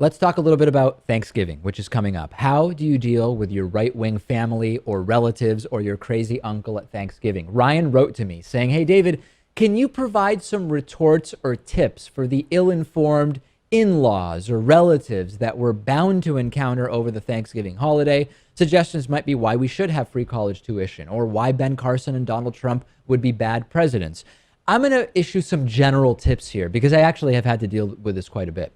Let's talk a little bit about Thanksgiving, which is coming up. How do you deal with your right-wing family or relatives or your crazy uncle at Thanksgiving? Ryan wrote to me saying, hey, David, can you provide some retorts or tips for the ill-informed in-laws or relatives that we're bound to encounter over the Thanksgiving holiday? Suggestions might be why we should have free college tuition or why Ben Carson and Donald Trump would be bad presidents. I'm going to issue some general tips here because I actually have had to deal with this quite a bit.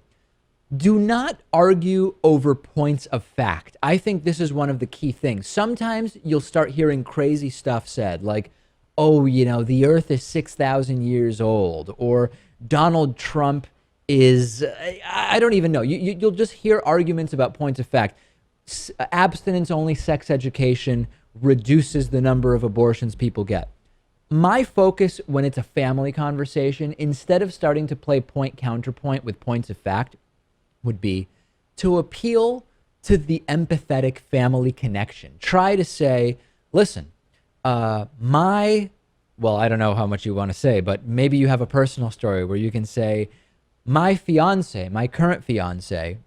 Do not argue over points of fact. I think this is one of the key things. Sometimes you'll start hearing crazy stuff said like, oh, the earth is 6,000 years old, or Donald Trump is, I don't even know. You'll just hear arguments about points of fact. Abstinence-only sex education reduces the number of abortions people get. My focus when it's a family conversation, instead of starting to play point counterpoint with points of fact, would be to appeal to the empathetic family connection. Try to say, listen, well, I don't know how much you want to say, but maybe you have a personal story where you can say, my current fiance,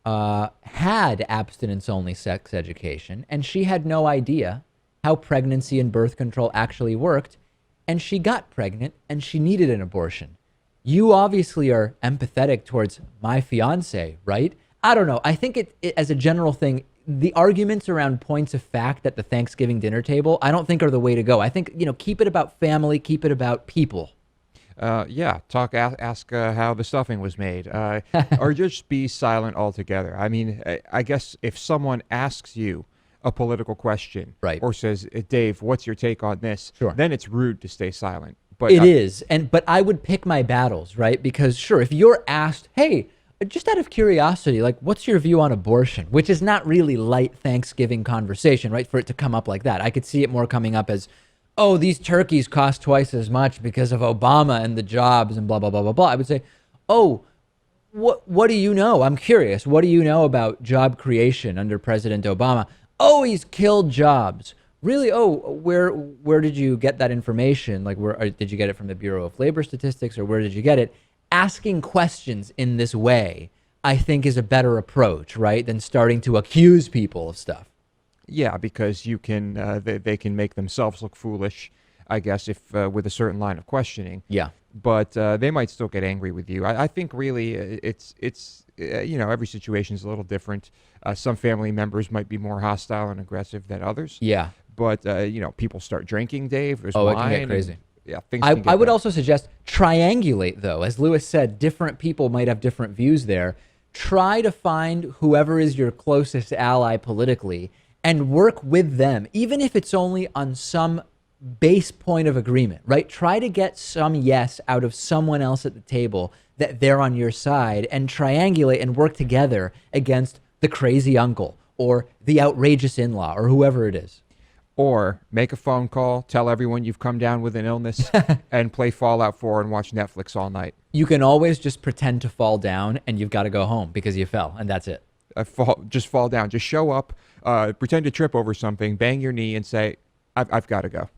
had abstinence-only sex education, and she had no idea how pregnancy and birth control actually worked, and she got pregnant, and she needed an abortion. You obviously are empathetic towards my fiance, right? I don't know. I think it as a general thing, the arguments around points of fact at the Thanksgiving dinner table, I don't think are the way to go. I think, keep it about family, keep it about people. Ask how the stuffing was made, or just be silent altogether. I mean, I guess if someone asks you a political question, right, or says, Dave, what's your take on this? Sure. Then it's rude to stay silent. But it is. But I would pick my battles, right? Because sure, if you're asked, hey, just out of curiosity, like, what's your view on abortion? Which is not really light Thanksgiving conversation, right? For it to come up like that. I could see it more coming up as, oh, these turkeys cost twice as much because of Obama and the jobs and blah, blah, blah, blah, blah. I would say, oh, what do you know? I'm curious. What do you know about job creation under President Obama? Oh, he's killed jobs. Really? Oh, where did you get that information? Like, did you get it from the Bureau of Labor Statistics, or where did you get it? Asking questions in this way, I think, is a better approach, right, than starting to accuse people of stuff. Yeah, because you can, they can make themselves look foolish, I guess, if with a certain line of questioning. Yeah. But they might still get angry with you. I think really it's every situation is a little different. Some family members might be more hostile and aggressive than others. Yeah. But, people start drinking, Dave. There's wine. It can get crazy. Yeah, things can get I would bad. also suggest triangulate, though. As Lewis said, different people might have different views there. Try to find whoever is your closest ally politically and work with them, even if it's only on some base point of agreement, right? Try to get some yes out of someone else at the table that they're on your side, and triangulate and work together against the crazy uncle or the outrageous in-law or whoever it is. Or make a phone call, tell everyone you've come down with an illness, and play Fallout 4 and watch Netflix all night. You can always just pretend to fall down, and you've got to go home because you fell, and that's it. Just fall down. Just show up, pretend to trip over something, bang your knee, and say, I've got to go.